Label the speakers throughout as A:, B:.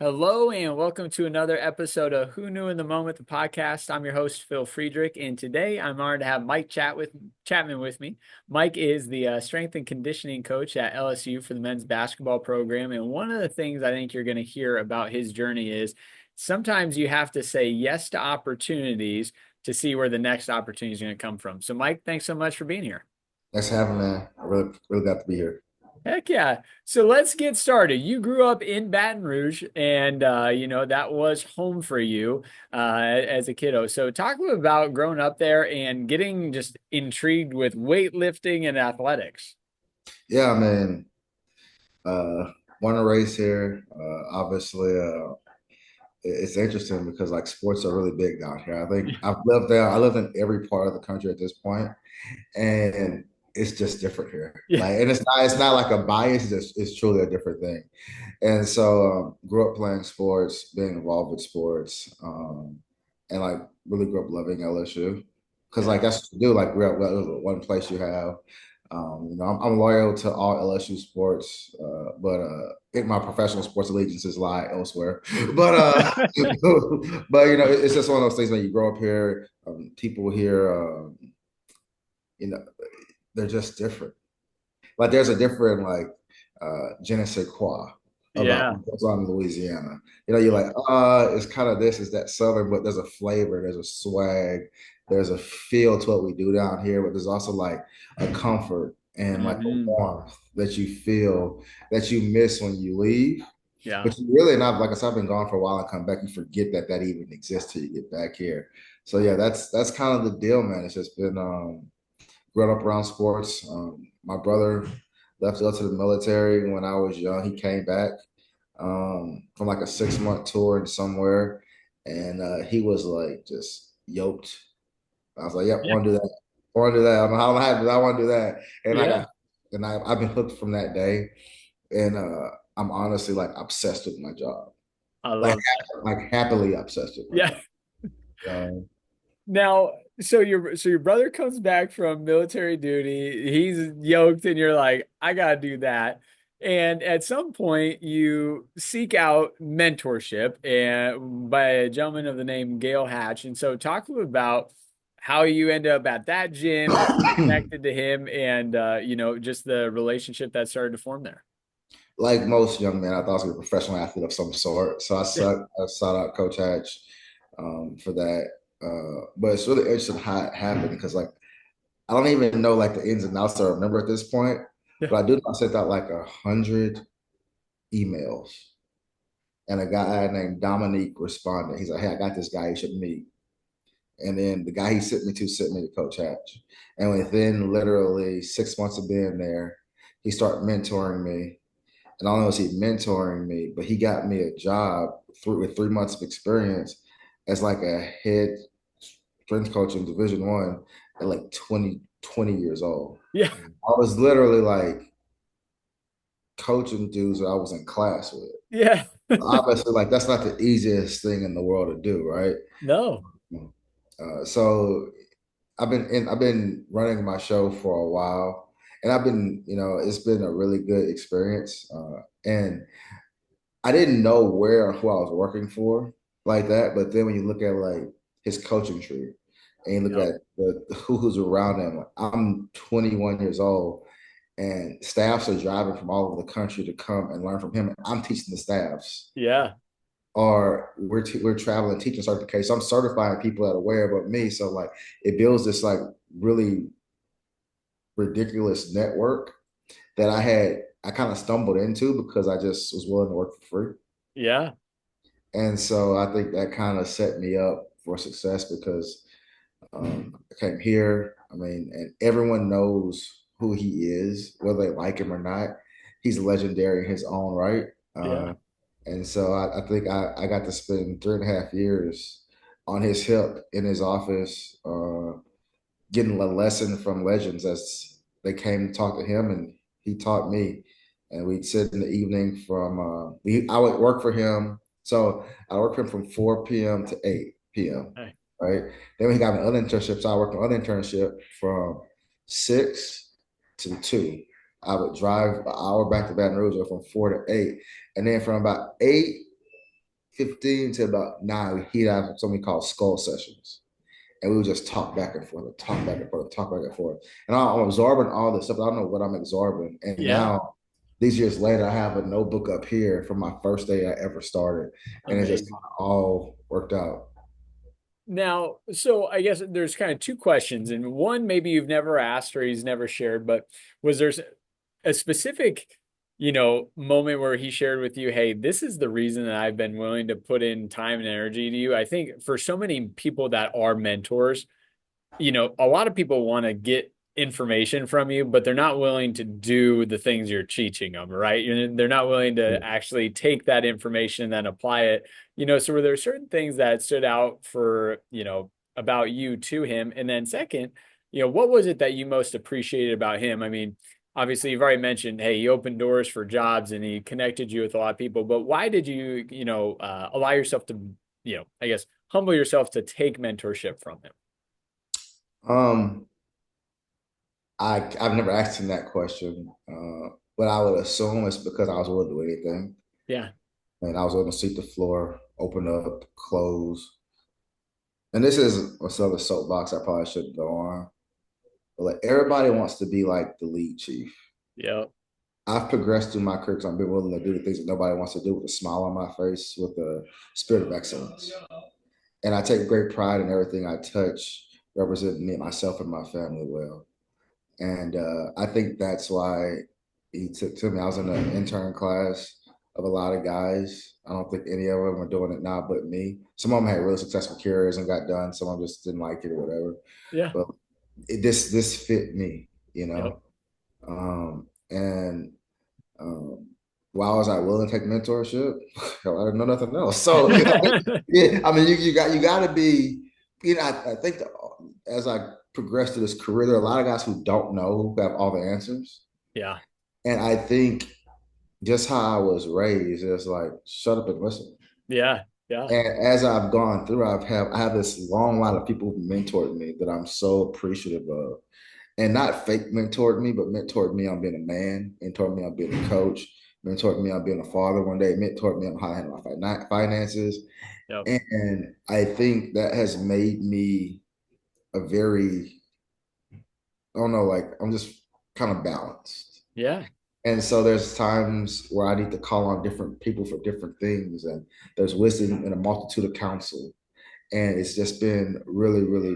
A: Hello and welcome to another episode of Who Knew in the Moment, the podcast. I'm your host, Phil Friedrich, and today I'm honored to have Chatman with me. Mike is the strength and conditioning coach at LSU for the men's basketball program, and one of the things I think you're going to hear about his journey is sometimes you have to say yes to opportunities to see where the next opportunity is going to come from. So, Mike, thanks so much for being here.
B: Thanks for having me, man. I really got to be here.
A: Heck yeah. So let's get started. You grew up in Baton Rouge and that was home for you as a kiddo. So talk about growing up there and getting just intrigued with weightlifting and athletics.
B: Yeah, man. Born and raised here. Obviously, it's interesting because like sports are really big down here. I think I've lived there. I lived in every part of the country at this point, and it's just different here.
A: Yeah.
B: Like, and it's not like a bias. It's truly a different thing. And so, grew up playing sports, being involved with sports, and like really grew up loving LSU because
A: Yeah.
B: like that's what you do. Like we're one place you have. I'm loyal to all LSU sports, but my professional sports allegiances lie elsewhere. But but it's just one of those things when you grow up here. People here, you know, they're just different. Like there's a different like je ne sais quoi about
A: Yeah.
B: what goes on in Louisiana. You're like, it's kind of this, is that Southern, but there's a flavor, there's a swag, there's a feel to what we do down here, but there's also like a comfort and like a
A: Hmm.
B: warmth that you feel that you miss when you leave.
A: Yeah.
B: But you really not, like I said, I've been gone for a while and come back, you forget that that even exists till you get back here. So yeah, that's kind of the deal, man. It's just been grown up around sports. My brother left to go to the military when I was young. He came back from like a 6 month tour in somewhere, and he was like just yoked. I was like, "Yep, I
A: Yeah.
B: want to do that. I want to do that. I don't know how I have, but I want to do that." And I
A: Yeah.
B: got, and I've been hooked from that day. And I'm honestly like obsessed with my job,
A: I
B: like
A: love that.
B: like happily obsessed with my
A: Yeah.
B: job. Um,
A: Now, so your brother comes back from military duty. He's yoked, and you're like, I gotta do that. And at some point, you seek out mentorship and by a gentleman of the name Gayle Hatch. And so, talk to me about how you end up at that gym, how you connected to him, and just the relationship that started to form there.
B: like most young men, I thought I was gonna be a professional athlete of some sort. So I sought out Coach Hatch for that. But it's really interesting how it happened because like I don't even know like the ins and outs I remember at this point,
A: Yeah.
B: but I do know I sent out like 100 emails, and a guy named Dominique responded. He's like, "Hey, I got this guy you should meet." And then the guy he sent me to Coach Hatch. And within literally 6 months of being there, he started mentoring me. And not only was he mentoring me, but he got me a job with 3 months of experience as like a head strength coach in Division 1 at like 20 years old.
A: Yeah.
B: I was literally like coaching dudes that I was in class with.
A: Yeah.
B: Obviously, like that's not the easiest thing in the world to do, right?
A: No.
B: So I've been running my show for a while, and I've been, it's been a really good experience. And I didn't know where or who I was working for like that, but then when you look at like his coaching tree and you look
A: Yep.
B: at who's around him, like, I'm 21 years old, and staffs are driving from all over the country to come and learn from him. I'm teaching the staffs,
A: Yeah.
B: or we're traveling teaching certifications. So I'm certifying people that are aware about me. So like it builds this like really ridiculous network that I kind of stumbled into because I just was willing to work for free.
A: Yeah.
B: And so I think that kind of set me up for success because I came here. I mean, and everyone knows who he is, whether they like him or not. He's legendary in his own right.
A: Yeah.
B: And so I think I got to spend 3.5 years on his hip in his office, getting a lesson from legends as they came to talk to him, and he taught me. And we'd sit in the evening I would work for him. So I worked for him from 4 p.m. to 8 p.m.
A: Hey.
B: Right. Then we got an other internship. So I worked on other internship from 6 to 2. I would drive an hour back to Baton Rouge from 4 to 8. And then from about 8 15 to about 9, he'd have something called skull sessions. And we would just talk back and forth, talk back and forth, talk back and forth. And I'm absorbing all this stuff. I don't know what I'm absorbing. And
A: Yeah.
B: now, these years later, I have a notebook up here from my first day I ever started. And it just
A: Amazing.
B: kind of all worked out.
A: Now, so I guess there's kind of two questions, and one maybe you've never asked or he's never shared, but was there a specific, moment where he shared with you, hey, this is the reason that I've been willing to put in time and energy to you? I think for so many people that are mentors, a lot of people want to get information from you, but they're not willing to do the things you're teaching them, right? They're not willing to actually take that information and then apply it. So were there certain things that stood out for, about you to him? And then second, what was it that you most appreciated about him? I mean, obviously you've already mentioned, hey, he opened doors for jobs and he connected you with a lot of people, but why did you, allow yourself to, I guess, humble yourself to take mentorship from him?
B: Um, I've never asked him that question, but I would assume it's because I was willing to do anything.
A: Yeah.
B: And I was willing to sweep the floor, open up, close. And this is another soapbox I probably shouldn't go on. But like everybody wants to be like the lead chief.
A: Yeah.
B: I've progressed through my career because I've been willing to do the things that nobody wants to do with a smile on my face, with a spirit of excellence. And I take great pride in everything I touch, representing me, myself, and my family well. And I think that's why he took to me. I was in an intern class of a lot of guys. I don't think any of them are doing it now but me. Some of them had really successful careers and got done. Some of them just didn't like it or whatever.
A: Yeah.
B: But this fit me, you
A: Yep.
B: know. And um, why was I willing to take mentorship? Hell, I didn't know nothing else. So yeah, I mean, you got to be. I think as I progress through this career, there are a lot of guys who don't know, who have all the answers,
A: Yeah.
B: and I think just how I was raised is like shut up and listen.
A: Yeah. Yeah.
B: And as I've gone through, I have this long line of people who mentored me that I'm so appreciative of, and not fake mentored me, but mentored me on being a man, mentored me on being a coach, mentored me on being a father one day, mentored me on how to handle my finances.
A: Yep.
B: And I think that has made me a very, I don't know, like I'm just kind of balanced.
A: Yeah.
B: And so there's times where I need to call on different people for different things. And there's wisdom in a multitude of counsel. And it's just been really, really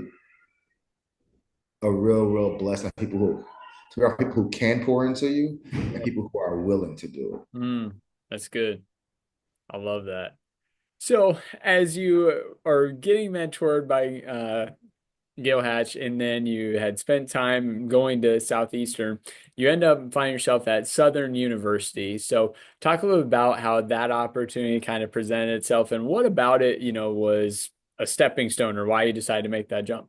B: a real blessing. There are people who can pour into you and
A: Yep.
B: people who are willing to do it.
A: That's good. I love that. So as you are getting mentored by Gayle Hatch, and then you had spent time going to Southeastern, you end up finding yourself at Southern University. So talk a little about how that opportunity kind of presented itself and what about it, was a stepping stone or why you decided to make that jump.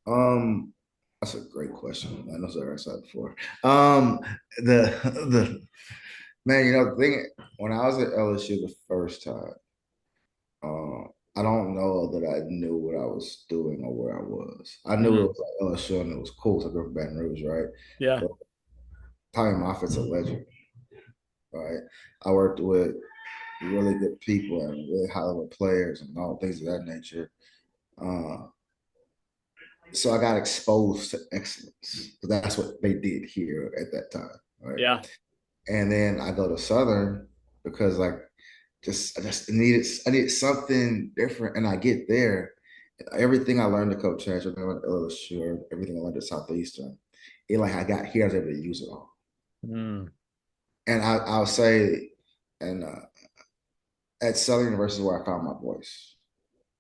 B: Um, that's a great question. I know I said before. Um, the man, the thing when I was at LSU the first time, I don't know that I knew what I was doing or where I was. I knew it
A: Mm,
B: was like LSU and it was cool. So I grew up in Baton Rouge, right?
A: yeah.
B: But Tommy Moffitt's a legend, right? I worked with really good people and really high level players and all things of that nature. Uh, so I got exposed to excellence. That's what they did here at that time, right?
A: Yeah.
B: And then I go to Southern because like I just I needed something different, and I get there. Everything I learned at Coach Hatch, everything I learned at LSU, everything I learned at Southeastern, I got here, I was able to use it all.
A: Mm,
B: And I'll say, and at Southern University is where I found my voice.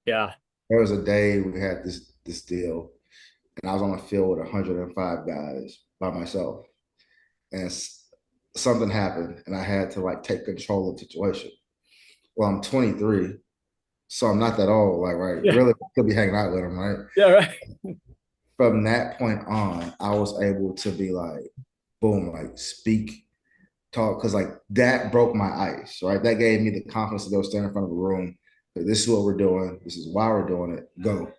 A: yeah.
B: There was a day we had this deal, and I was on the field with 105 guys by myself, and something happened, and I had to like take control of the situation. Well, I'm 23, so I'm not that old. Like, right,
A: Yeah.
B: really could be hanging out with them, right?
A: Yeah. Right.
B: From that point on, I was able to be like, boom, like speak, talk, because like that broke my ice, right? That gave me the confidence to go stand in front of a room. This is what we're doing. This is why we're doing it. Go.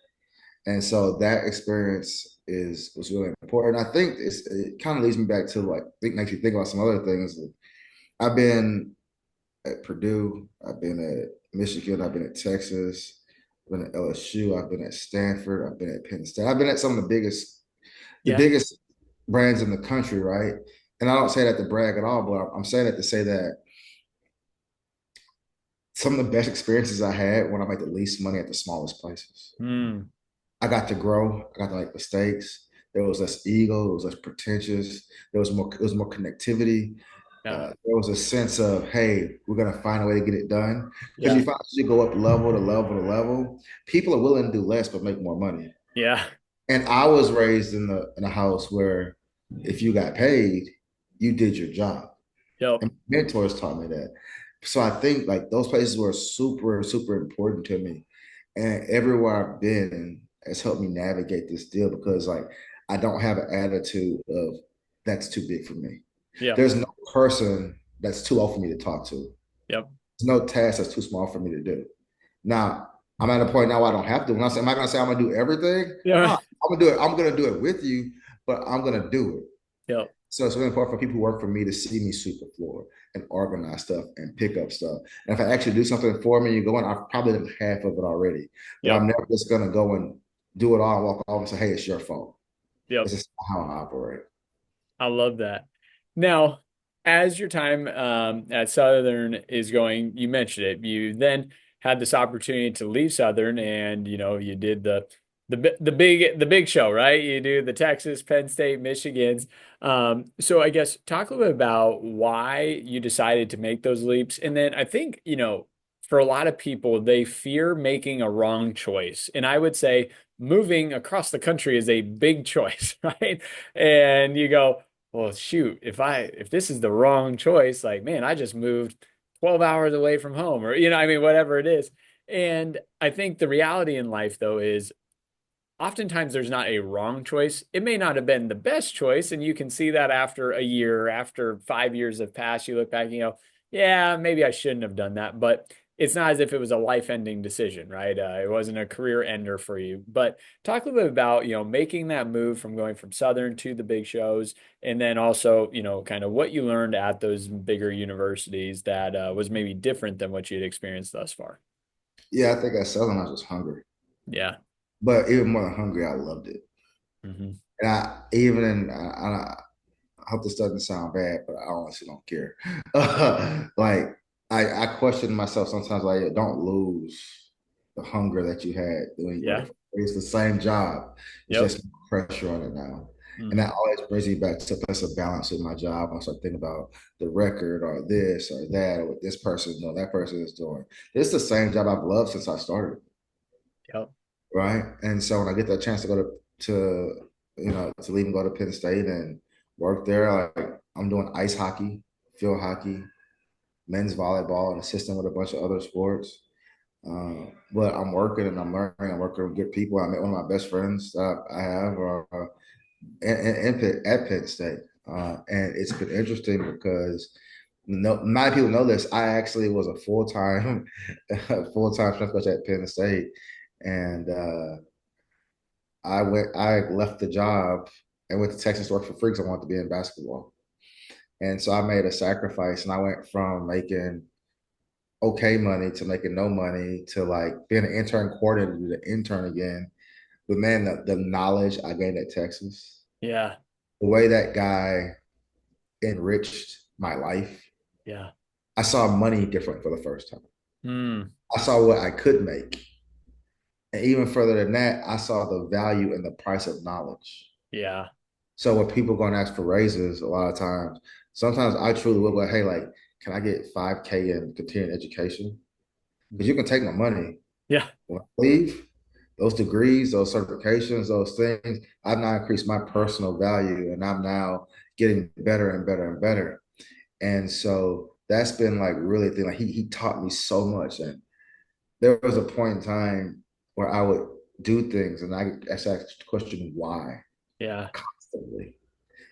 B: And so that experience was really important. I think it kind of leads me back to like makes you think about some other things. I've been at Purdue. I've been at Michigan. I've been at Texas. I've been at LSU. I've been at Stanford. I've been at Penn State. I've been at some of the
A: Yeah.
B: biggest brands in the country, right? And I don't say that to brag at all, but I'm saying that to say that some of the best experiences I had when I made the least money at the smallest places.
A: Mm.
B: I got to grow. I got to make mistakes. There was less ego. It was less pretentious. There was more. It was more connectivity.
A: Yeah.
B: There was a sense of, hey, we're gonna find a way to get it done. Because
A: Yeah.
B: you find as you go up level to level to level, people are willing to do less but make more money.
A: Yeah.
B: And I was raised in a house where if you got paid, you did your job.
A: Yep.
B: And mentors taught me that. So I think like those places were super, super important to me. And everywhere I've been has helped me navigate this deal because like I don't have an attitude of that's too big for me.
A: Yep.
B: There's no person that's too old for me to talk to.
A: Yep.
B: There's no task that's too small for me to do. Now, I'm at a point now where I don't have to. When I say, am I going to say I'm going to do everything? No,
A: Yeah.
B: I'm going to do it. I'm going to do it with you, but I'm going to do it.
A: Yep.
B: So it's really important for people who work for me to see me sweep the floor and organize stuff and pick up stuff. And if I actually do something for me, you go in, I've probably done half of it already. But I'm
A: Yep.
B: never just going to go and do it all and walk off and say, hey, it's your fault.
A: Yep.
B: It's just how I operate.
A: I love that. Now, as your time at Southern is going, you mentioned it. You then had this opportunity to leave Southern, and you did the big show, right? You do the Texas, Penn State, Michigans. So I guess talk a little bit about why you decided to make those leaps, and then I think for a lot of people they fear making a wrong choice, and I would say moving across the country is a big choice, right? And you go, well, shoot, if this is the wrong choice, like, man, I just moved 12 hours away from home, or I mean, whatever it is. And I think the reality in life though is oftentimes there's not a wrong choice. It may not have been the best choice, and you can see that after a year, after 5 years have passed, you look back and you go, yeah, maybe I shouldn't have done that. But it's not as if it was a life-ending decision, right? It wasn't a career ender for you. But talk a little bit about, making that move from going from Southern to the big shows, and then also, kind of what you learned at those bigger universities that was maybe different than what you'd experienced thus far.
B: Yeah, I think at Southern, I was just hungry.
A: Yeah.
B: But even more than hungry, I loved it.
A: Hmm.
B: And I even in I hope this doesn't sound bad, but I honestly don't care. Like I question myself sometimes. Like, don't lose the hunger that you had when you
A: Yeah.
B: work. It's the same job. It's
A: Yep.
B: just pressure on it now. And
A: Hmm.
B: that always brings me back to place of balance with my job. I start thinking about the record or this or that or what this person is doing, that person is doing. It's the same job I've loved since I started,
A: Yep.
B: right? And so when I get that chance to go to leave and go to Penn State and work there, like I'm doing ice hockey, field hockey, men's volleyball, and assisting with a bunch of other sports. But I'm working and I'm learning. I'm working with good people. I met one of my best friends that I have at Penn State, and it's been interesting because many people know this. I actually was a full time strength coach at Penn State, and I left the job and went to Texas to work for free because I wanted to be in basketball. And so I made a sacrifice and I went from making okay money to making no money to like being an intern coordinator to the intern again. But man, the knowledge I gained at Texas,
A: Yeah.
B: the way that guy enriched my life,
A: Yeah.
B: I saw money different for the first time.
A: Mm.
B: I saw what I could make. And even further than that, I saw the value and the price of knowledge.
A: Yeah.
B: So when people go and ask for raises, a lot of times, sometimes I truly will go, hey, like, can I get 5K in continuing education? Because you can take my money.
A: Yeah.
B: When I leave, those degrees, those certifications, those things, I've now increased my personal value and I'm now getting better and better and better. And so that's been like really the thing. Like he taught me so much. And there was a point in time where I would do things and I asked the question why
A: Yeah.
B: constantly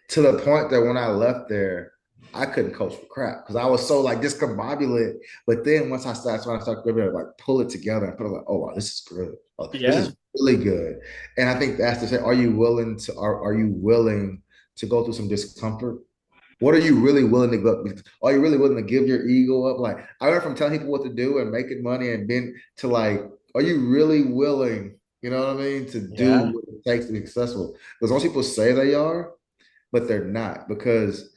B: to the point that when I left there, I couldn't coach for crap because I was so like discombobulated. But then once I started trying to start like pull it together and put it like, oh wow, this is good. Oh, this
A: Yeah.
B: is really good. And I think that's to say, are you willing to go through some discomfort What are you really willing to go? Are you really willing to give your ego up? Like I went from telling people what to do and making money and being to like, are you really willing, you know what I mean, to do
A: Yeah.
B: what it takes to be successful? Because most people say they are, but they're not because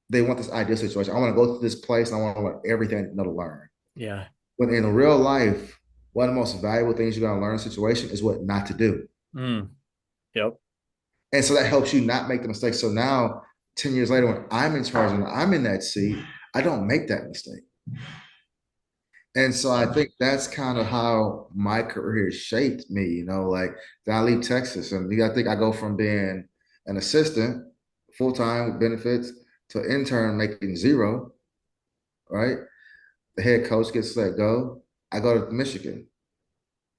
B: they want this ideal situation. I want to go to this place and I want to learn everything I know to learn.
A: Yeah.
B: But in real life, one of the most valuable things you're going to learn in a situation is what not to do.
A: Mm. Yep.
B: And so that helps you not make the mistake. So now, 10 years later, when I'm in charge and I'm in that seat, I don't make that mistake. And so I think that's kind of how my career shaped me, like then I leave Texas and I think I go from being an assistant full-time with benefits to an intern making zero, right? The head coach gets let go. I go to Michigan,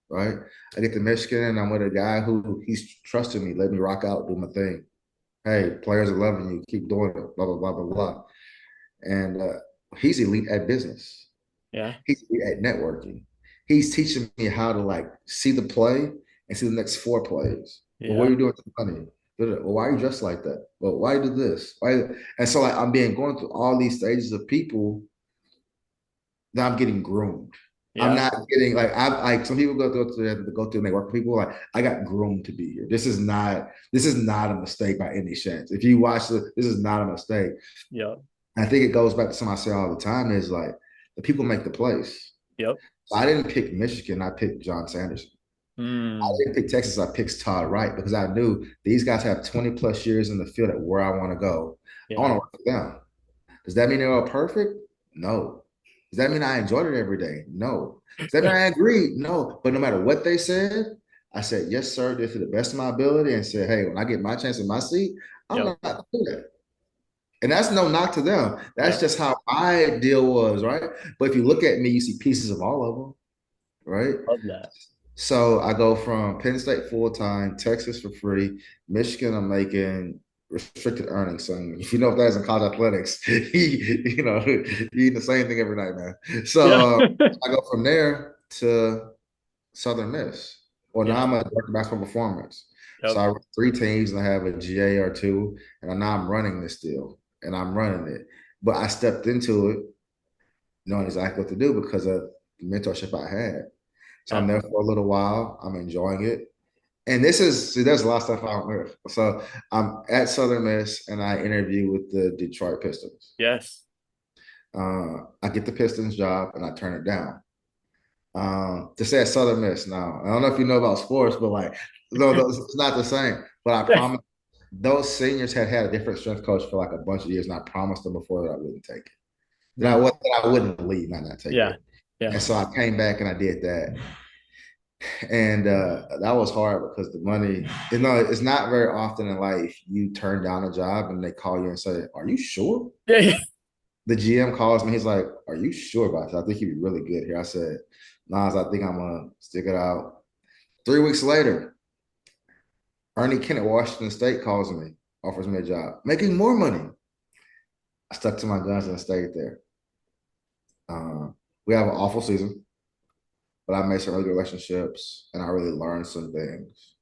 B: right? I get to Michigan and I'm with a guy who he's trusting me, let me rock out, do my thing. Hey, players are loving you, keep doing it, blah, blah, blah, blah, blah. And he's elite at business.
A: Yeah.
B: He's elite at networking. He's teaching me how to like see the play and see the next four plays. Well, what
A: Yeah.
B: are you doing with the money? Well, why are you dressed like that? Well, why do this? Why? And so like I'm being going through all these stages of people that I'm getting groomed. I'm
A: Yeah.
B: not getting I like some people go through and they work with people like I got groomed to be here. This is not a mistake by any chance. If you watch this is not a mistake.
A: Yep.
B: I think it goes back to something I say all the time is like the people make the place.
A: Yep.
B: So I didn't pick Michigan, I picked John Sanderson. I
A: Mm.
B: didn't pick Texas, I picked Todd Wright because I knew these guys have 20 plus years in the field at where I want to go. I want
A: Yeah.
B: to work with them. Does that mean they were perfect? No. Does that mean I enjoyed it every day? No. Does that mean I agreed? No. But no matter what they said, I said, yes, sir, did to the best of my ability and said, hey, when I get my chance in my seat, I'm
A: Yep.
B: not going to do that. And that's no knock to them. That's
A: Yep.
B: just how my deal was, right? But if you look at me, you see pieces of all of them, right?
A: Love that.
B: So I go from Penn State full time, Texas for free, Michigan. I'm making restricted earnings. So if you know what that is in college athletics, you eat the same thing every night, man. So
A: Yeah.
B: I go from there to Southern Miss. Well, now
A: Yeah.
B: I'm a director of basketball performance. So
A: Yep.
B: I run three teams and I have a GA or two, and now I'm running this deal and I'm running it. But I stepped into it knowing exactly what to do because of the mentorship I had. So
A: Yeah.
B: I'm there for a little while. I'm enjoying it. And there's a lot of stuff I don't know. So I'm at Southern Miss and I interview with the Detroit Pistons.
A: Yes.
B: I get the Pistons job and I turn it down. To say at Southern Miss now, I don't know if you know about sports, but like, no, it's not the same. But I promise those seniors had a different strength coach for like a bunch of years, and I promised them before that I wouldn't take it.
A: Mm.
B: That I wouldn't leave, not take
A: Yeah.
B: it.
A: Yeah.
B: And so I came back and I did that. And that was hard because the money, it's not very often in life you turn down a job and they call you and say, are you sure?
A: Yeah. Yeah.
B: The GM calls me, he's like, are you sure about this? I think he'd be really good here. I said, Nas, I think I'm going to stick it out. 3 weeks later, Ernie Kent at Washington State calls me, offers me a job, making more money. I stuck to my guns and stayed there. We have an awful season, but I made some really good relationships and I really learned some things.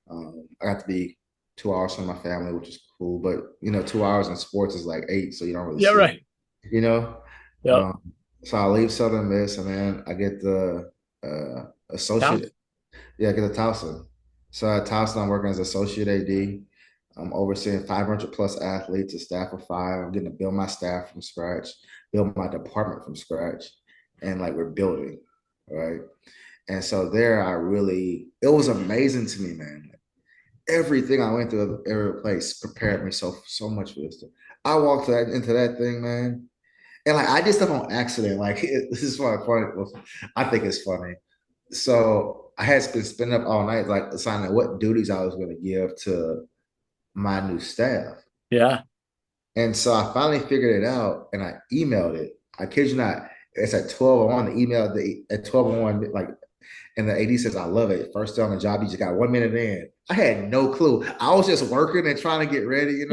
B: I got to be 2 hours from my family, which is cool. But 2 hours in sports is like 8, so you don't really
A: Yeah.
B: see.
A: Right.
B: You know,
A: Yep.
B: um, so I leave Southern Miss, and then I get the
A: South.
B: associate. Yeah, I get the Towson. So at Towson, I'm working as associate AD. I'm overseeing 500 plus athletes, a staff of five. I'm getting to build my staff from scratch, build my department from scratch, and like we're building, right? And so there, it was amazing to me, man. Everything I went through at every place prepared me so much for this. I walked into that thing, man, and like I did stuff on accident. Like this is funny. Well, I think it's funny. So I had been spending up all night, like deciding what duties I was going to give to my new staff.
A: Yeah.
B: And so I finally figured it out, and I emailed it. I kid you not. It's at 12:01. The email at 12:01, like, and the AD says, I love it. First day on the job, you just got 1 minute in. I had no clue. I was just working and trying to get ready.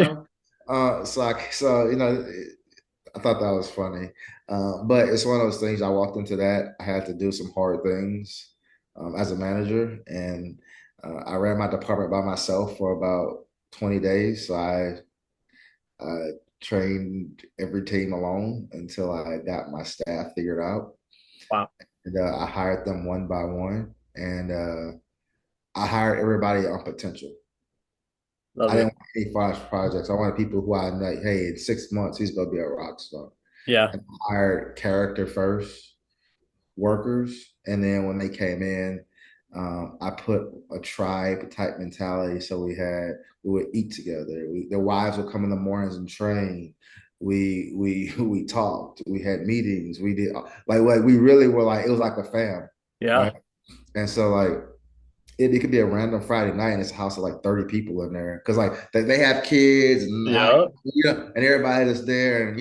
B: I thought that was funny. But it's one of those things. I walked into that. I had to do some hard things as a manager, and I ran my department by myself for about 20 days. So I trained every team alone until I got my staff figured out.
A: Wow.
B: And I hired them one by one, and I hired everybody on potential. I
A: Love
B: didn't
A: it.
B: want any flash projects. I wanted people who I know, hey, in 6 months, he's going to be a rock star.
A: Yeah.
B: And I hired character first workers. And then when they came in, I put a tribe type mentality. So we would eat together. Their wives would come in the mornings and train. We talked. We had meetings. We did like we really were like it was like a fam,
A: Yeah.
B: right? And so like it could be a random Friday night and it's a house of like 30 people in there because like they have kids and
A: Yeah.
B: and everybody that's there and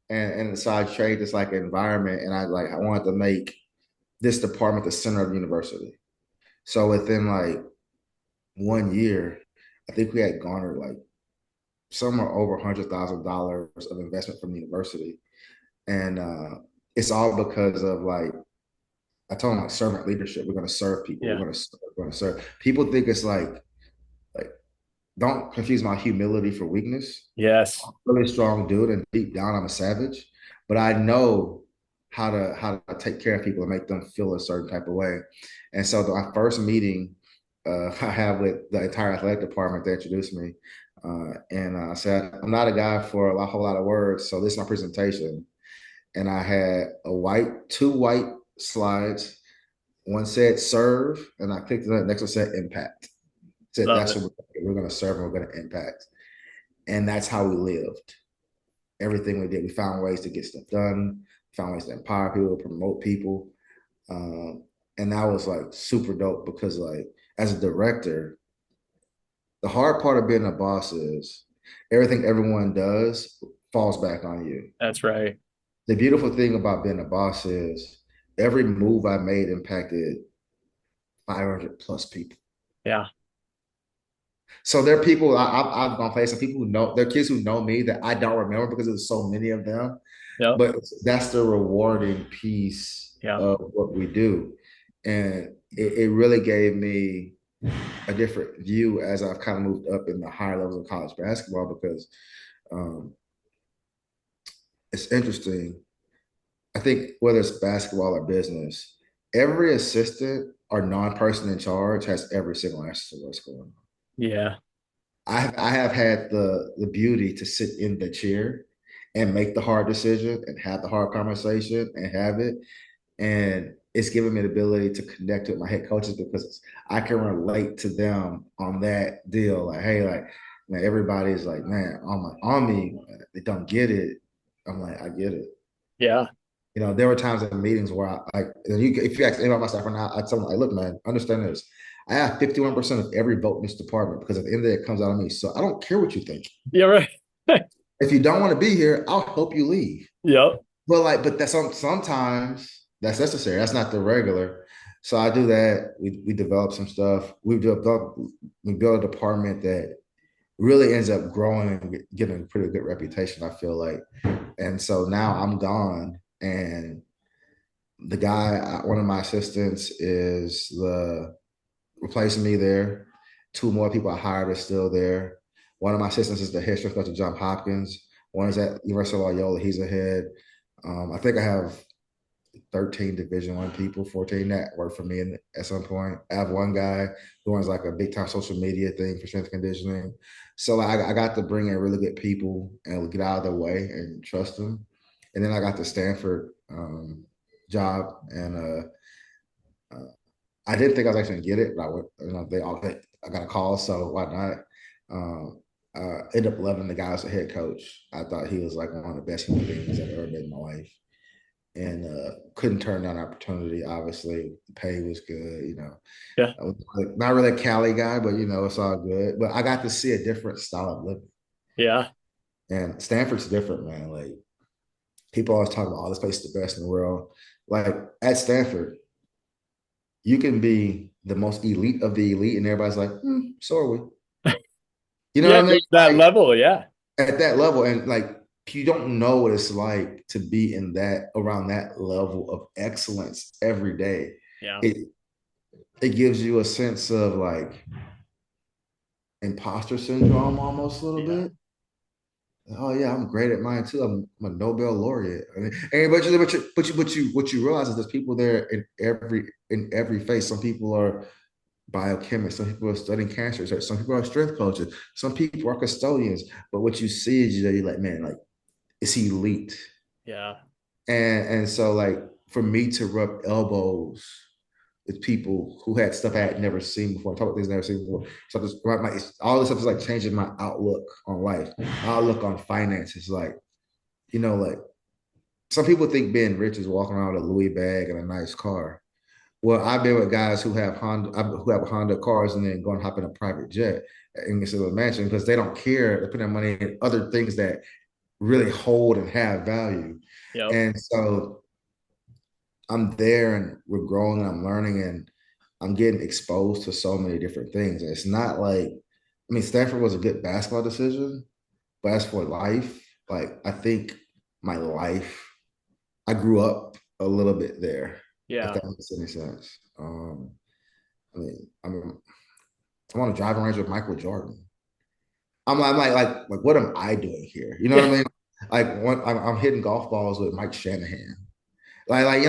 B: and so I trade this like environment and I wanted to make this department the center of the university. So within like 1 year, I think we had garnered like somewhere over $100,000 of investment from the university, and it's all because of like I told them like servant leadership. We're going to serve people.
A: Yeah.
B: We're going to serve. People think it's like don't confuse my humility for weakness.
A: Yes.
B: Really strong dude, and deep down I'm a savage, but I know how to take care of people and make them feel a certain type of way. And so my first meeting I have with the entire athletic department, they introduced me, and I said I'm not a guy for a whole lot of words, so this is my presentation. And I had two white slides. One said serve, and I clicked on the next one said impact. Said
A: Love
B: that's
A: it.
B: what we're going to serve and we're going to impact. And that's how we lived. Everything we did, we found ways to get stuff done, found ways to empower people, promote people. Um, and that was like super dope because like as a director, the hard part of being a boss is everything everyone does falls back on you.
A: That's right.
B: The beautiful thing about being a boss is every move I made impacted 500 plus people.
A: Yeah.
B: So there are people I've gone places, people who know, there are kids who know me that I don't remember because there's so many of them.
A: Yep.
B: But that's the rewarding piece
A: Yeah.
B: of what we do. And it really gave me a different view as I've kind of moved up in the higher levels of college basketball because um, it's interesting. I think whether it's basketball or business, every assistant or non-person in charge has every single answer to what's going on.
A: Yeah.
B: I have had the beauty to sit in the chair and make the hard decision and have the hard conversation and have it. And it's given me the ability to connect with my head coaches because I can relate to them on that deal. Like, hey, like, man, everybody's like, man, on me, they don't get it. I'm like, I get it.
A: Yeah.
B: There were times in meetings where if you ask anybody my staff right now, I tell them, like, look, man, understand this. I have 51% of every vote in this department because at the end of the day, it comes out of me. So I don't care what you think.
A: Yeah. Right.
B: If you don't want to be here, I'll help you leave.
A: Yep.
B: But that's sometimes that's necessary. That's not the regular. So I do that. We develop some stuff. We build a department that really ends up growing and getting a pretty good reputation, I feel like. And so now I'm gone, and the guy, one of my assistants, is the replacing me there. Two more people I hired are still there. One of my assistants is the head strength coach at Johns Hopkins. One is at University of Loyola. He's a head. I think I have 13 Division I people, 14 that work for me at some point. I have one guy who runs like a big time social media thing for strength conditioning. So like, I got to bring in really good people and get out of their way and trust them. And then I got the Stanford job, and I didn't think I was actually gonna get it, but I went. I got a call, so why not? Um, Ended up loving the guy as a head coach. I thought he was like one of the best human beings I've ever met in my life, and couldn't turn down the opportunity. Obviously, the pay was good.
A: Yeah.
B: I was not really a Cali guy, but it's all good. But I got to see a different style of living,
A: Yeah.
B: and Stanford's different, man. Like people always talk about, oh, this place is the best in the world. Like at Stanford, you can be the most elite of the elite, and everybody's like, so are we. You know
A: Yeah.
B: what I mean?
A: There's that
B: Like
A: level. Yeah.
B: at that level, and like you don't know what it's like to be in that around that level of excellence every day.
A: Yeah.
B: It it gives you a sense of like imposter syndrome almost a little
A: Yeah.
B: bit. Oh yeah, I'm great at mine too. I'm a Nobel laureate. I mean, and what you realize is there's people there in every phase. Some people are biochemists, some people are studying cancer research, some people are strength coaches, some people are custodians. But what you see is you're like, man, like it's elite.
A: Yeah.
B: And so like for me to rub elbows with people who had stuff I had never seen before, talk about things I never seen before. So this, all this stuff is like changing my outlook on life, outlook on finances. Like, like some people think being rich is walking around with a Louis bag and a nice car. Well, I've been with guys who have Honda cars and then go and hop in a private jet and get to a mansion because they don't care. They're putting their money in other things that really hold and have value.
A: Yep.
B: And so I'm there and we're growing and I'm learning and I'm getting exposed to so many different things. And it's not like, I mean, Stanford was a good basketball decision, but as for life, like I think my life, I grew up a little bit there, if
A: Yeah.
B: that makes any sense. I mean, I'm on a driving range with Michael Jordan. I'm like, what am I doing here? You know what
A: Yeah.
B: I mean? Like, I'm hitting golf balls with Mike Shanahan. Like you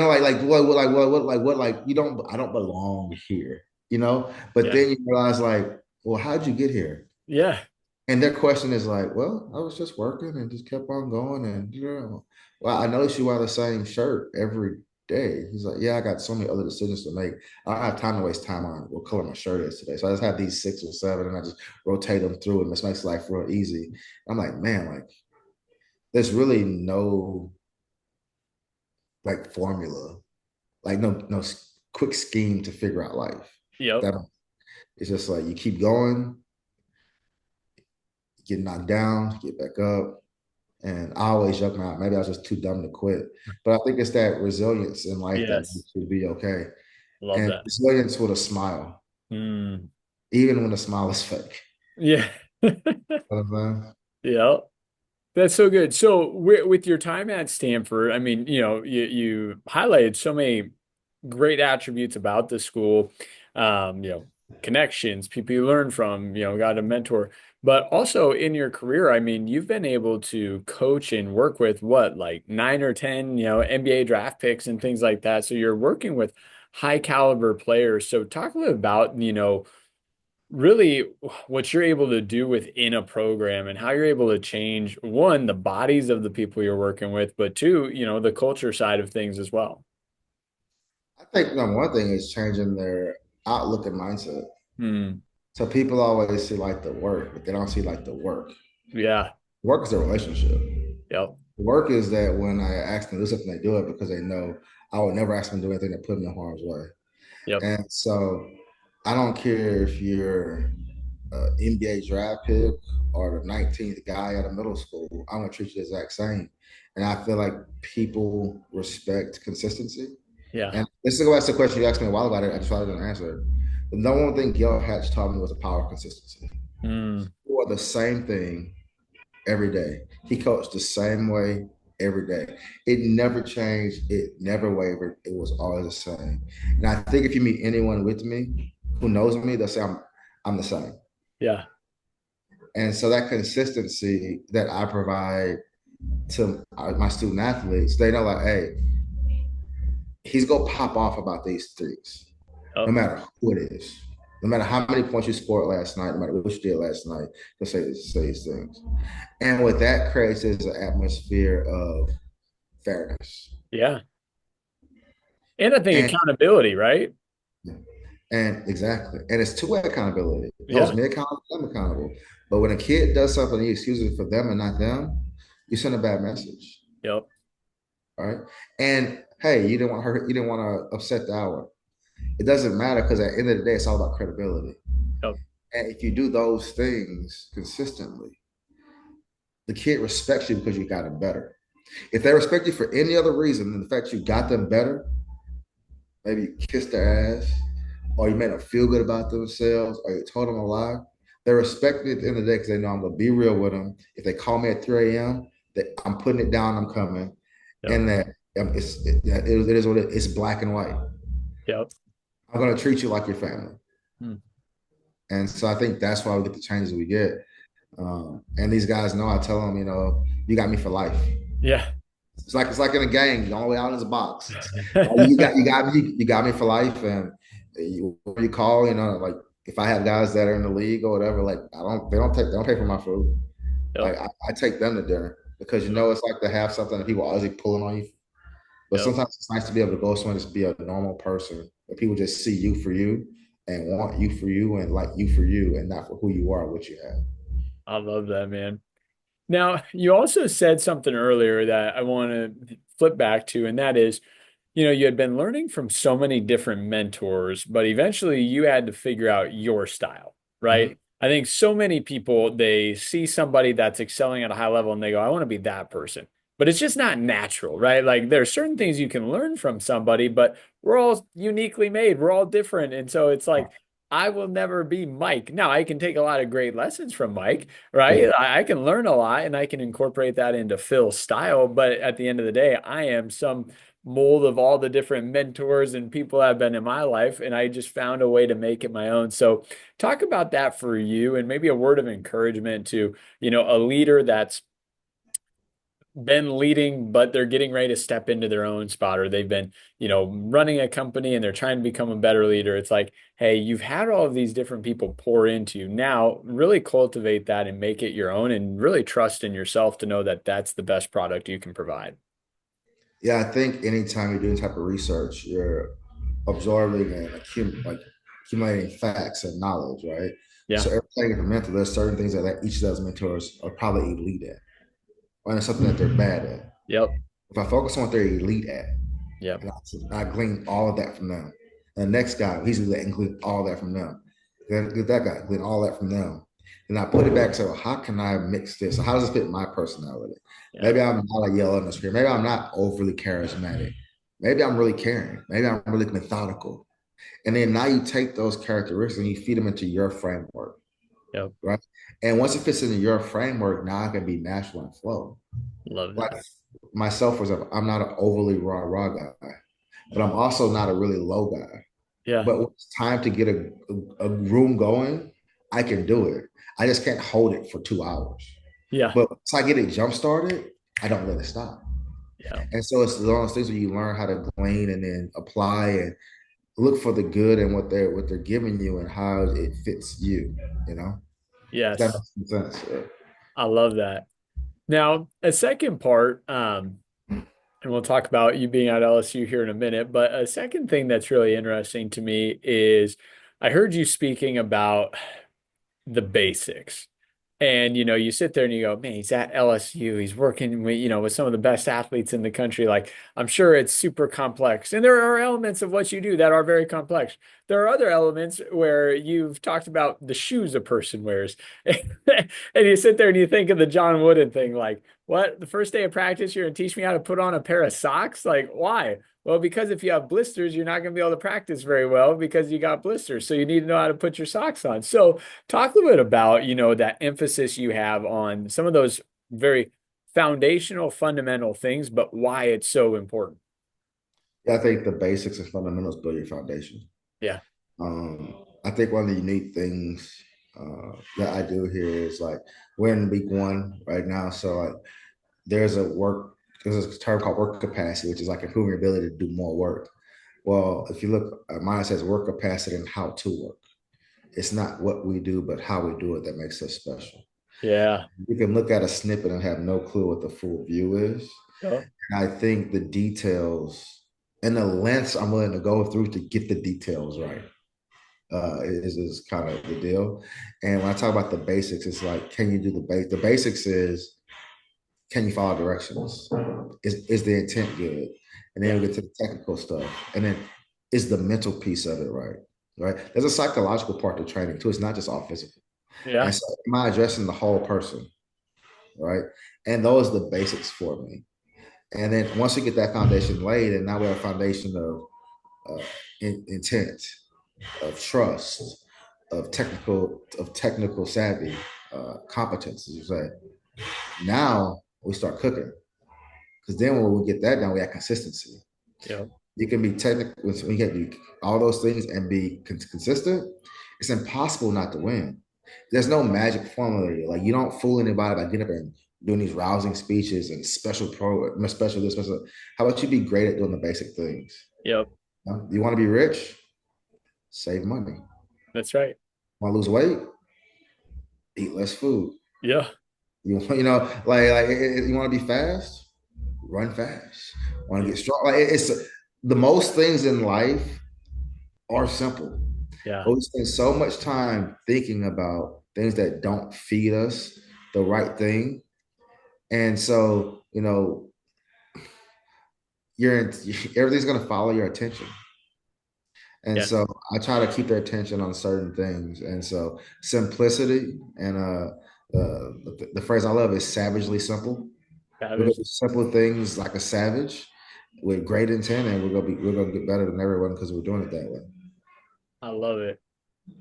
B: don't I don't belong here, But
A: Yeah.
B: then you realize like, well, how'd you get here?
A: Yeah.
B: And their question is like, well, I was just working and just kept on going. And well, I noticed you wear the same shirt every day. He's like, yeah, I got so many other decisions to make. I don't have time to waste time on what color my shirt is today. So I just have these 6 or 7 and I just rotate them through and this makes life real easy. I'm like, man, like there's really no like formula, like no quick scheme to figure out life.
A: Yep.
B: That it's just like you keep going, get knocked down, get back up. And I always joke now, maybe I was just too dumb to quit. But I think it's that resilience in life that
A: Yes.
B: makes you be okay.
A: Love
B: And
A: that.
B: resilience with a smile,
A: Mm.
B: even when the smile is fake.
A: Yeah.
B: You know what I'm saying?
A: Yeah. That's so good. So with your time at Stanford, I mean, you highlighted so many great attributes about the school, connections, people you learn from, got a mentor, but also in your career, I mean, you've been able to coach and work with what, like 9 or 10, NBA draft picks and things like that. So you're working with high caliber players. So talk a little about, really what you're able to do within a program and how you're able to change one, the bodies of the people you're working with, but two, the culture side of things as well.
B: I think one thing is changing their outlook and mindset.
A: Hmm.
B: So people always see like the work, but they don't see like the work.
A: Yeah.
B: Work is a relationship.
A: Yep.
B: Work is that when I ask them to do something, they do it because they know I would never ask them to do anything that put them in harm's way.
A: Yep.
B: And so I don't care if you're an NBA draft pick or the 19th guy at a middle school, I'm going to treat you the exact same. And I feel like people respect consistency.
A: Yeah.
B: And this is the question you asked me a while ago. I just wanted to answer. The number one thing Gayle Hatch taught me was the power of consistency.
A: Hmm.
B: For the same thing every day. He coached the same way every day. It never changed. It never wavered. It was always the same. And I think if you meet anyone with me who knows me, they'll say I'm the same.
A: Yeah.
B: And so that consistency that I provide to my student athletes, they know like, hey, he's gonna pop off about these things, no
A: Yep.
B: matter who it is. No matter how many points you scored last night, no matter what you did last night, they'll say these things. And what that creates is an atmosphere of fairness.
A: Yeah. And I think
B: And
A: accountability, right?
B: and exactly. And it's two-way accountability. It holds
A: Yeah.
B: me accountable, I'm accountable. But when a kid does something, he excuses it for them and not them, you send a bad message.
A: Yep.
B: Right. And hey, you didn't want to upset the hour. It doesn't matter because at the end of the day, it's all about credibility.
A: Yep.
B: And if you do those things consistently, the kid respects you because you got them better. If they respect you for any other reason than the fact you got them better, maybe you kissed their ass, or you made them feel good about themselves, or you told them a lie, they respect me at the end of the day because they know I'm gonna be real with them. If they call me at 3 a.m., that I'm putting it down, I'm coming,
A: Yep.
B: and that it is what it's black and white.
A: Yep.
B: I'm gonna treat you like your family,
A: Hmm.
B: and so I think that's why we get the changes we get. And these guys know. I tell them, you got me for life.
A: Yeah.
B: It's like in a gang. The only way out is a box. You got me for life, and you call, like if I have guys that are in the league or whatever, like they don't pay for my food.
A: Yep.
B: Like I take them to dinner because it's like to have something that people are always pulling on you. But
A: Yep.
B: sometimes it's nice to be able to go somewhere and just be a normal person, where people just see you for you and want you for you and like you for you and not for who you are, what you have.
A: I love that, man. Now, you also said something earlier that I want to flip back to, and that is, you had been learning from so many different mentors, but eventually you had to figure out your style,
B: Mhm.
A: right? I think so many people, they see somebody that's excelling at a high level and they go, I want to be that person. But it's just not natural, right? Like there are certain things you can learn from somebody, but we're all uniquely made. We're all different. And so it's like, I will never be Mike. Now, I can take a lot of great lessons from Mike, right?
B: Yeah.
A: I can learn a lot and I can incorporate that into Phil's style. But at the end of the day, I am some mold of all the different mentors and people that have been in my life, and I just found a way to make it my own. So talk about that for you and maybe a word of encouragement to, a leader that's been leading, but they're getting ready to step into their own spot, or they've been, running a company and they're trying to become a better leader. It's like, hey, you've had all of these different people pour into you. Now, really cultivate that and make it your own and really trust in yourself to know that that's the best product you can provide.
B: Yeah, I think anytime you're doing type of research, you're absorbing and accumulating facts and knowledge, right?
A: Yeah.
B: So everything is a mentor. There's certain things that each of those mentors are probably elite at, or it's something that they're bad at.
A: Yep.
B: If I focus on what they're elite at,
A: Yep.
B: and I glean all of that from them. And the next guy, he's going to include all that from them. Then get that guy, glean all that from them. And I put it back. So how can I mix this? So how does this fit my personality?
A: Yeah.
B: Maybe I'm not a yellow in the screen. Maybe I'm not overly charismatic. Maybe I'm really caring. Maybe I'm really methodical. And then now you take those characteristics and you feed them into your framework,
A: Yep.
B: right? And once it fits into your framework, now it can be natural and flow.
A: Love
B: Like
A: that.
B: myself, for example, I'm not an overly raw guy, but I'm also not a really low guy.
A: Yeah.
B: But when it's time to get a room going, I can do it. I just can't hold it for 2 hours.
A: Yeah.
B: But once I get it jump started, I don't let it stop.
A: Yeah.
B: And so it's one of those things where you learn how to glean and then apply and look for the good and what they're giving you and how it fits you. You know, if that
A: Yes.
B: makes some sense. Yeah.
A: I love that. Now, a second part, and we'll talk about you being at LSU here in a minute, but a second thing that's really interesting to me is I heard you speaking about the basics. And you sit there and you go, man, he's at LSU. He's working with, with some of the best athletes in the country. Like, I'm sure it's super complex. And there are elements of what you do that are very complex. There are other elements where you've talked about the shoes a person wears. And you sit there and you think of the John Wooden thing, like, what? The first day of practice, you're gonna teach me how to put on a pair of socks? Like, why? Well, because if you have blisters, you're not going to be able to practice very well because you got blisters. So you need to know how to put your socks on. So talk a little bit about, that emphasis you have on some of those very foundational, fundamental things, but why it's so important.
B: Yeah, I think the basics and fundamentals build your foundation.
A: Yeah.
B: I think one of the unique things that I do here is like we're in week one right now, so like there's a term called work capacity, which is like improving your ability to do more work. Well, if you look, mine says work capacity and how to work. It's not what we do, but how we do it that makes us special.
A: Yeah.
B: You can look at a snippet and have no clue what the full view is.
A: Yep.
B: And I think the details and the lengths I'm willing to go through to get the details right is kind of the deal. And when I talk about the basics, it's like, can you do the base? The basics is, can you follow directions? Is the intent good? And then
A: Yeah.
B: we get to the technical stuff. And then is the mental piece of it right? Right. There's a psychological part to training too. It's not just all physical. And
A: Yeah.
B: so am I addressing the whole person? Right. And those are the basics for me. And then once we get that foundation laid, and now we have a foundation of intent, of trust, of technical savvy, competence, as you say. Now we start cooking because then when we get that down, we have consistency.
A: Yep.
B: You can be technical when you get all those things and be consistent. It's impossible not to win. There's no magic formula here. Like you don't fool anybody by getting up and doing these rousing speeches and special this, special. How about you be great at doing the basic things?
A: Yep.
B: You want to be rich? Save money.
A: That's right.
B: Want to lose weight? Eat less food.
A: Yeah.
B: You want to be fast? Run fast. Want to get strong? Like it's the most things in life are simple.
A: Yeah.
B: But we spend so much time thinking about things that don't feed us the right thing. And so, you're everything's going to follow your attention. And
A: Yes.
B: so I try to keep their attention on certain things. And so simplicity and the phrase I love is savagely simple. We're gonna
A: Savage.
B: do simple things like a savage with great intent, and we're gonna get better than everyone because we're doing it that way.
A: I love it.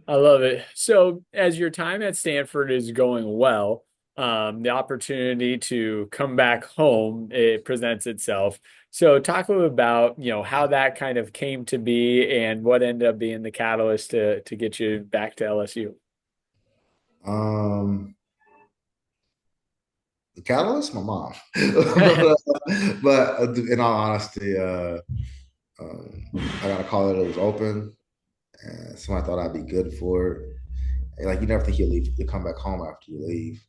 A: I love it. So, as your time at Stanford is going well, the opportunity to come back home, it presents itself. So, talk a little about, how that kind of came to be and what ended up being the catalyst to get you back to LSU.
B: Um, the catalyst, my mom. But in all honesty, I got a call that it was open, and somebody thought I'd be good for it. And, like you never think you come back home after you leave.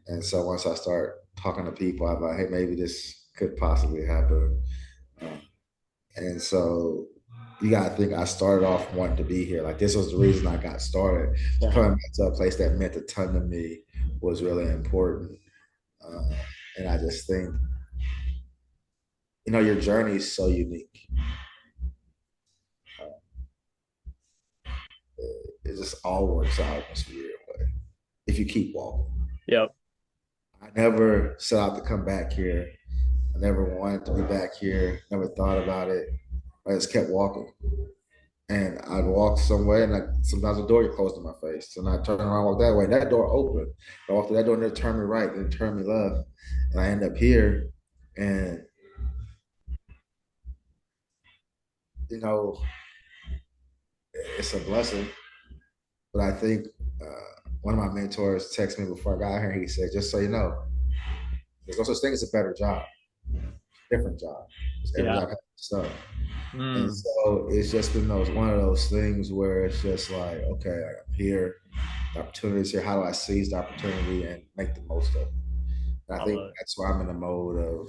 B: And so once I start talking to people, I'm like, hey, maybe this could possibly happen. Um, and so you gotta think I started off wanting to be here. Like this was the reason I got started.
A: Yeah.
B: Coming back to a place that meant a ton to me was really important. Uh, and I just think, your journey is so unique. Uh, it just all works out in this weird way if you keep walking.
A: Yep.
B: I never set out to come back here. I never wanted to be back here. Never thought about it. I just kept walking. And I'd walk somewhere, and sometimes the door would close in my face. And I'd turn around, walk that way. That door opened. I walked through that door, and it turned me right, and it turned me left. And I end up here. And, you know, it's a blessing. But I think one of my mentors texted me before I got here. He said, just so you know, there's no such thing as a better job, different job. Every
A: Yeah.
B: job has stuff. And
A: Mm,
B: so it's just been one of those things where it's just like, okay, I'm here, the opportunity's here. How do I seize the opportunity and make the most of it? And I
A: I
B: think
A: love it.
B: that's why I'm in the mode of,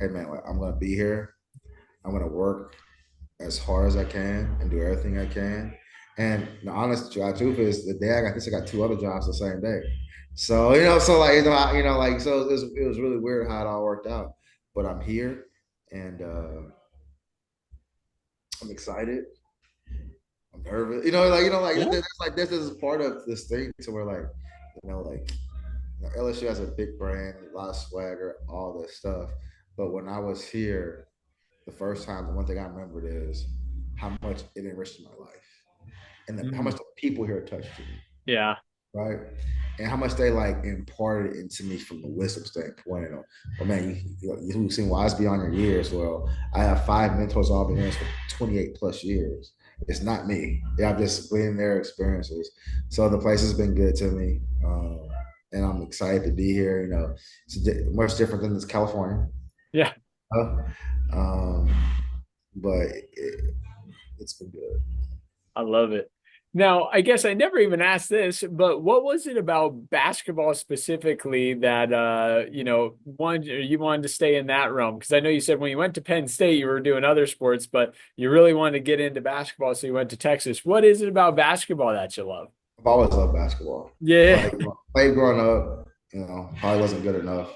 B: hey man, like, I'm gonna be here. I'm gonna work as hard as I can and do everything I can. And the honest truth is, the day I got this, I got two other jobs the same day. So so it was really weird how it all worked out. But I'm here, and I'm excited. I'm nervous.
A: Yeah.
B: This is part of this thing to where LSU has a big brand, a lot of swagger, all this stuff. But when I was here the first time, the one thing I remembered is how much it enriched my life and how much
A: Mm,
B: the people here touched me,
A: yeah.
B: right? And how much they like imparted into me from the wisdom standpoint. Well, man, you've seen wise beyond your years. Well, I have five mentors all been here for 28 plus years. It's not me. Yeah, I've just been their experiences. So the place has been good to me. And I'm excited to be here. It's much different than this California.
A: Yeah.
B: Uh, um, but it's been good.
A: I love it. Now, I guess I never even asked this, but what was it about basketball specifically that you wanted to stay in that realm? Because I know you said when you went to Penn State you were doing other sports, but you really wanted to get into basketball, so you went to Texas. What is it about basketball that you love?
B: I've always loved basketball.
A: Yeah.
B: Played growing up, probably wasn't good enough.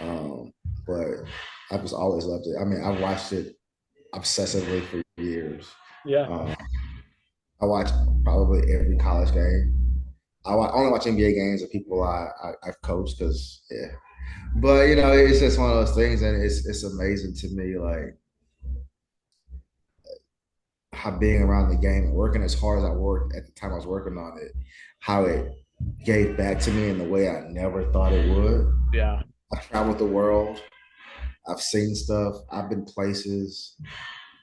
B: Um, but I just always loved it. I mean, I've watched it obsessively for years.
A: Yeah.
B: Um, I watch probably every college game. Only watch NBA games of people I've coached because yeah. But it's just one of those things, and it's amazing to me, like how being around the game and working as hard as I worked at the time I was working on it, how it gave back to me in the way I never thought it would.
A: Yeah.
B: I've traveled the world. I've seen stuff. I've been places.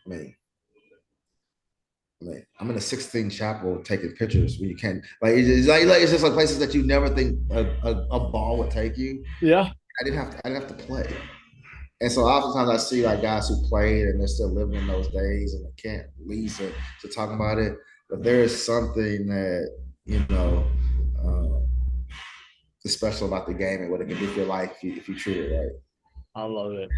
B: I mean, I mean, I'm in a 16 chapel taking pictures where you can't it's just like places that you never think a ball would take you.
A: Yeah.
B: I didn't have to play. And so oftentimes I see like guys who played and they're still living in those days and they can't leave to talk about it. But there is something that, you know, uh, is special about the game and what it can do for your life if you treat it right.
A: I love it.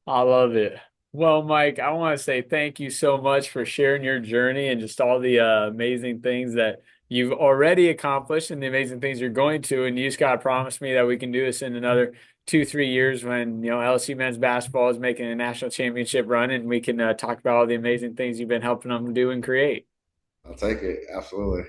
A: I love it. Well, Mike, I want to say thank you so much for sharing your journey and just all the amazing things that you've already accomplished and the amazing things you're going to. And you just got to promise me that we can do this in another 2, 3 years when, LSU men's basketball is making a national championship run and we can talk about all the amazing things you've been helping them do and create.
B: I'll take it. Absolutely.